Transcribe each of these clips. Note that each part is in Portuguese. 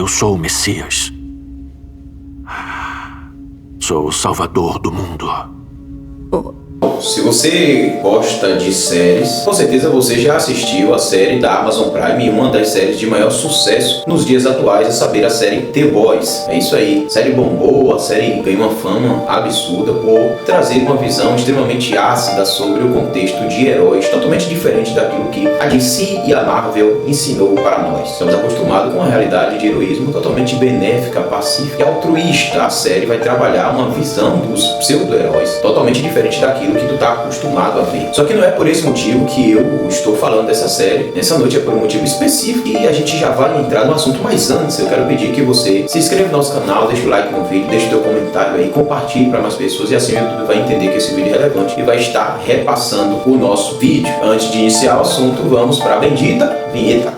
Eu sou o Messias. Sou o Salvador do mundo. Se você gosta de séries, com certeza você já assistiu a série da Amazon Prime, uma das séries de maior sucesso nos dias atuais, a saber, a série The Boys. É isso aí, a série bombou, a série ganhou uma fama absurda por trazer uma visão extremamente ácida sobre o contexto de heróis, totalmente diferente daquilo que a DC e a Marvel ensinou para nós. Estamos acostumados com a realidade de heroísmo totalmente benéfica, pacífica e altruísta. A série vai trabalhar uma visão dos pseudo-heróis totalmente diferente daquilo que tu tá acostumado a ver. Só que não é por esse motivo que eu estou falando dessa série. Nessa noite é por um motivo específico e a gente já vai entrar no assunto. Mas antes eu quero pedir que você se inscreva no nosso canal, deixe o like no vídeo, deixe o teu comentário aí, compartilhe para mais pessoas e assim o YouTube vai entender que esse vídeo é relevante e vai estar repassando o nosso vídeo. Antes de iniciar o assunto, vamos para a bendita vinheta.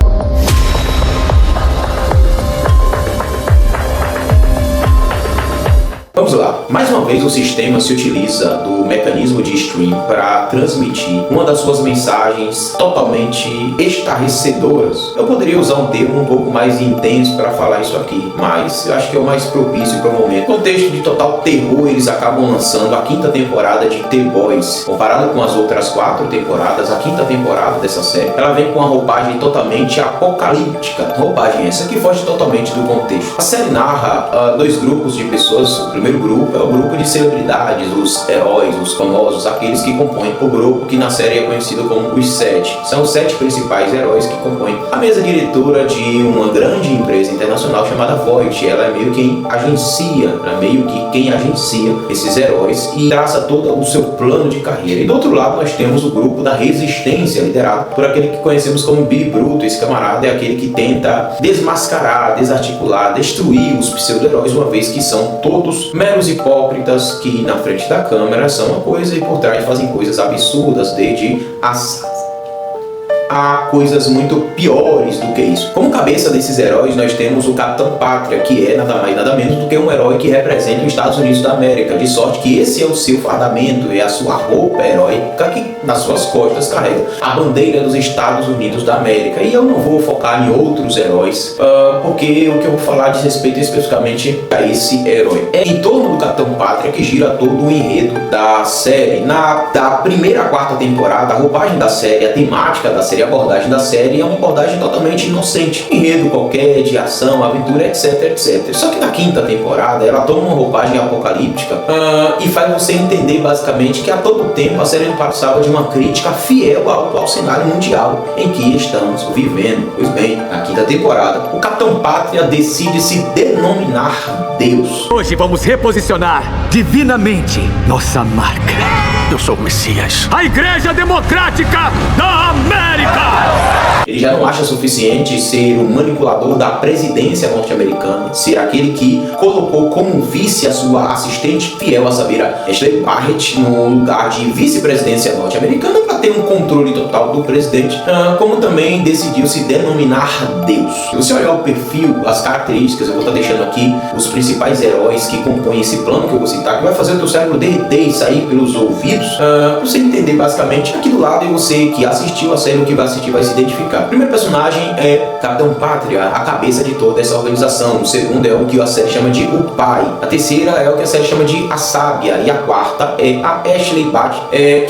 Vamos lá. Mais uma vez o sistema se utiliza do mecanismo de stream para transmitir uma das suas mensagens totalmente estarrecedoras. Eu poderia usar um termo um pouco mais intenso para falar isso aqui, mas eu acho que é o mais propício para o momento. No contexto de total terror, eles acabam lançando a 5ª temporada de The Boys. Comparado com as outras 4 temporadas, a 5ª temporada dessa série, ela vem com uma roupagem totalmente apocalíptica. Roupagem essa que foge totalmente do contexto. A série narra 2 grupos de pessoas. O primeiro grupo é o grupo de celebridades, os heróis, os famosos, aqueles que compõem o grupo que na série é conhecido como os 7. São os 7 principais heróis que compõem a mesa diretora de uma grande empresa internacional chamada Voight. Ela é meio quem agencia esses heróis e traça todo o seu plano de carreira. E do outro lado nós temos o grupo da resistência, liderado por aquele que conhecemos como Billy Bruto. Esse camarada é aquele que tenta desmascarar, desarticular, destruir os pseudo-heróis, uma vez que são todos meros hipócritas que na frente da câmera são uma coisa e por trás fazem coisas absurdas, desde há coisas muito piores do que isso. Como cabeça desses heróis, nós temos o Capitão Pátria, que é nada mais nada menos do que um herói que representa os Estados Unidos da América, de sorte que esse é o seu fardamento, é a sua roupa heróica que nas suas costas carrega a bandeira dos Estados Unidos da América. E eu não vou focar em outros heróis, porque o que eu vou falar diz respeito especificamente a esse herói. É em torno do Capitão Pátria que gira todo o enredo da série. Da primeira à 4ª temporada, a roupagem da série, a temática da série, a abordagem da série é uma abordagem totalmente inocente. Enredo qualquer, de ação, aventura, etc, etc. Só que na 5ª temporada ela toma uma roupagem apocalíptica e faz você entender basicamente que a todo tempo a série não passava de uma crítica fiel ao atual cenário mundial em que estamos vivendo. Pois bem, na 5ª temporada, o Capitão Pátria decide se denominar Deus. Hoje vamos reposicionar divinamente nossa marca. Eu sou o Messias. A Igreja Democrática da América! Ele já não acha suficiente ser o manipulador da presidência norte-americana, ser aquele que colocou como vice a sua assistente fiel, a saber, a Ashley Barrett, no lugar de vice-presidência norte-americana para ter um controle total do presidente, como também decidiu se denominar Deus. Se você olhar o perfil, as características, eu vou estar deixando aqui os principais heróis que compõem esse plano que eu vou citar, que vai fazer o teu cérebro derreter e sair pelos ouvidos, para você entender basicamente aqui do lado, e você que assistiu a série, o que vai assistir vai se identificar. O primeiro personagem é Capitão Pátria, a cabeça de toda essa organização. O segundo é o que a série chama de o pai. A terceira é o que a série chama de a sábia. E a quarta é a Ashley Barrett,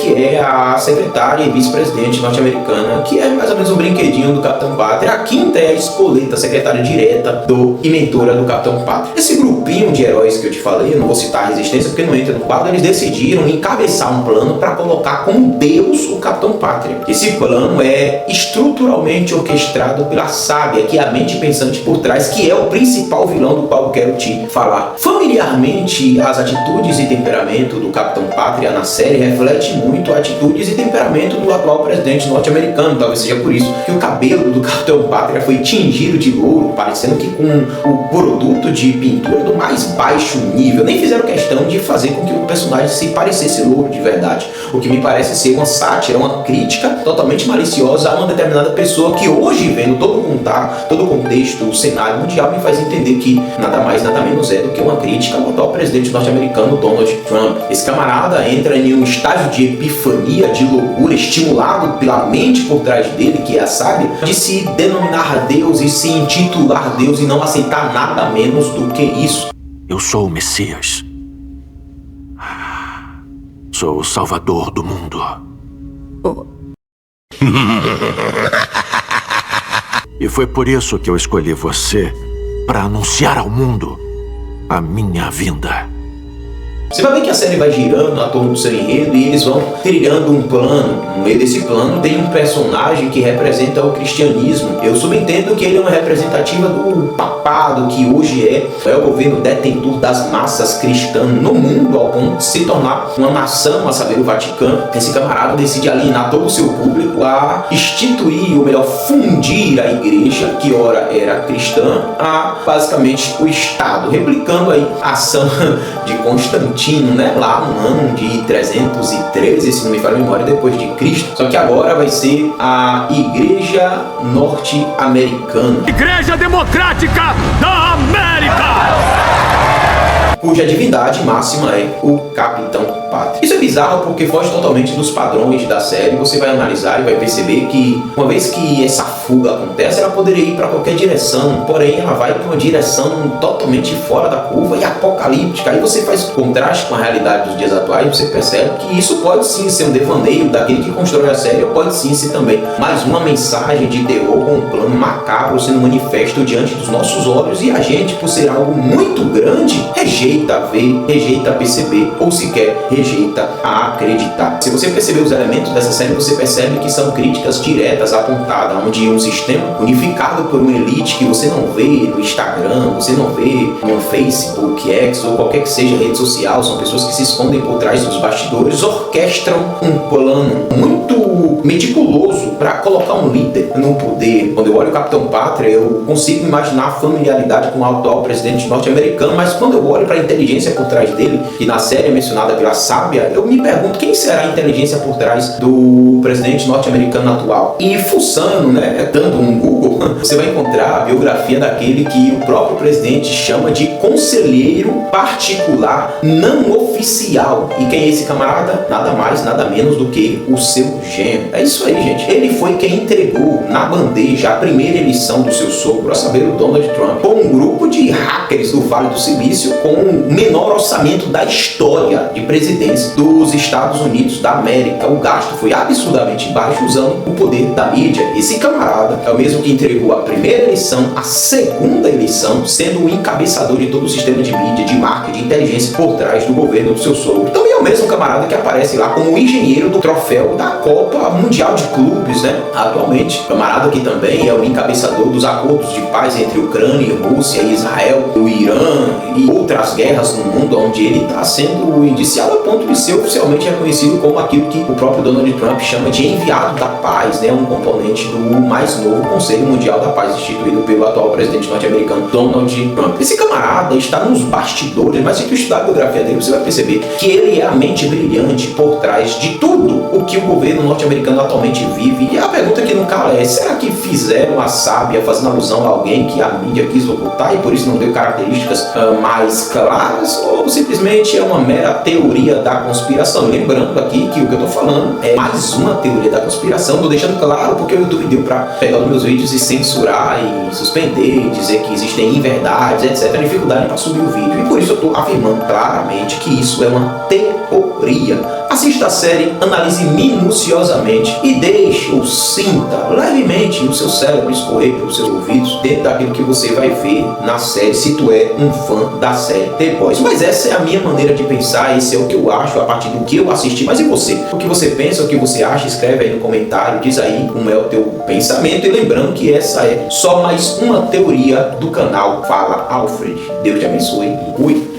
que é a secretária e vice-presidente norte-americana, que é mais ou menos um brinquedinho do Capitão Pátria. A quinta é a Espoleta, secretária direta e mentora do Capitão Pátria. Esse grupinho de heróis que eu te falei, eu não vou citar a resistência porque não entra no quadro, eles decidiram encabeçar um plano para colocar como Deus o Capitão Pátria. Esse plano é estruturalmente orquestrado pela sábia, que é a mente pensante por trás, que é o principal vilão do qual eu quero te falar. Familiarmente, as atitudes e temperamento do Capitão Pátria na série reflete muito atitudes e temperamento do atual presidente norte-americano. Talvez seja por isso que o cabelo do Capitão Pátria foi tingido de louro, parecendo que com o produto de pintura do mais baixo nível. Nem fizeram questão de fazer com que o personagem se parecesse louro de verdade, o que me parece ser uma sátira, uma crítica totalmente maliciosa a uma determinada pessoa que hoje, vendo todo o contexto, o cenário mundial, me faz entender que nada mais, nada menos é do que uma crítica ao atual presidente norte-americano Donald Trump. Esse camarada entra em um estágio de epifania, de loucura, figura, estimulado pela mente por trás dele, que é a sábia, de se denominar Deus e se intitular Deus e não aceitar nada menos do que isso. Eu sou o Messias. Sou o Salvador do mundo. E foi por isso que eu escolhi você para anunciar ao mundo a minha vinda. Você vai ver que a série vai girando a torno do seu enredo e eles vão trilhando um plano. No meio desse plano tem um personagem que representa o cristianismo. Eu subentendo que ele é uma representativa do papado, que hoje é o governo detentor das massas cristãs no mundo, ao ponto de se tornar uma nação, a saber, o Vaticano. Esse camarada decide alienar todo o seu público a instituir, ou melhor, fundir a igreja, que ora era cristã, a basicamente o Estado, replicando aí a ação de Constantino, né, lá no ano de 313, se não me falha a memória, depois de Cristo. Só que agora vai ser a Igreja Norte-Americana. Igreja Democrática da América! Cuja divindade máxima é o Capitão Pátria. Isso é bizarro porque foge totalmente dos padrões da série. Você vai analisar e vai perceber que, uma vez que essa fuga acontece, ela poderia ir para qualquer direção, porém ela vai para uma direção totalmente fora da curva e apocalíptica. Aí você faz contraste com a realidade dos dias atuais e você percebe que isso pode sim ser um devaneio daquele que constrói a série, ou pode sim ser também mais uma mensagem de terror com um plano macabro sendo manifesto diante dos nossos olhos, e a gente, por ser algo muito grande, rejeita ver, rejeita perceber, ou sequer rejeita a acreditar. Se você perceber os elementos dessa série, você percebe que são críticas diretas apontadas, onde um sistema unificado por uma elite que você não vê no Instagram, você não vê no Facebook, X ou qualquer que seja rede social, são pessoas que se escondem por trás dos bastidores, orquestram um plano muito meticuloso para colocar um líder no poder. Quando eu olho o Capitão Pátria, eu consigo imaginar a familiaridade com o atual presidente norte-americano, mas quando eu olho para a inteligência por trás dele, que na série é mencionada pela sábia, eu me pergunto quem será a inteligência por trás do presidente norte-americano atual. E fuçando, né, dando um Google, você vai encontrar a biografia daquele que o próprio presidente chama de conselheiro particular não oficial. E quem é esse camarada? Nada mais, nada menos do que o seu genro. É isso aí, gente. Ele foi quem entregou na bandeja a primeira eleição do seu sogro, a saber, o Donald Trump, com um grupo de hackers do Vale do Silício com o menor orçamento da história de presidência dos Estados Unidos da América. O gasto foi absurdamente baixo usando o poder da mídia. Esse camarada é o mesmo que entregou a primeira eleição, a segunda eleição, sendo o encabeçador de todo o sistema de mídia, de marketing, de inteligência por trás do governo do seu sogro. Também é o mesmo camarada que aparece lá como engenheiro do troféu da Copa Mundial de Clubes, né? Atualmente, camarada que também é o encabeçador dos acordos de paz entre Ucrânia, Rússia, Israel, o Irã e outras guerras no mundo, onde ele está sendo indiciado a ponto de ser oficialmente reconhecido como aquilo que o próprio Donald Trump chama de enviado da paz, né? Um componente do mais novo Conselho Mundial da Paz, instituído pelo atual presidente norte-americano Donald Trump. Esse camarada está nos bastidores, mas se tu estudar a biografia dele, você vai perceber que ele é a mente brilhante por trás de tudo o que o governo norte-americano atualmente vive. E a pergunta que não cala é: será que fizeram a sábia fazendo alusão a alguém que a mídia quis ocultar e por isso não deu características mais claras, ou simplesmente é uma mera teoria da conspiração? Lembrando aqui que o que eu tô falando é mais uma teoria da conspiração, tô deixando claro porque o YouTube deu pra pegar os meus vídeos e censurar e suspender, dizer que existem inverdades, etc, dificuldade para subir o vídeo, e por isso eu tô afirmando claramente que isso é uma teoria. Assista a série, analise minuciosamente e deixe ou sinta levemente o seu cérebro escorrer pelos seus ouvidos dentro daquilo que você vai ver na série, se tu é um fã da série The Boys. Mas essa é a minha maneira de pensar, esse é o que eu acho a partir do que eu assisti. Mas e você? O que você pensa, o que você acha? Escreve aí no comentário, diz aí como é o teu pensamento. E lembrando que essa é só mais uma teoria do canal Fala Alfred. Deus te abençoe e cuide.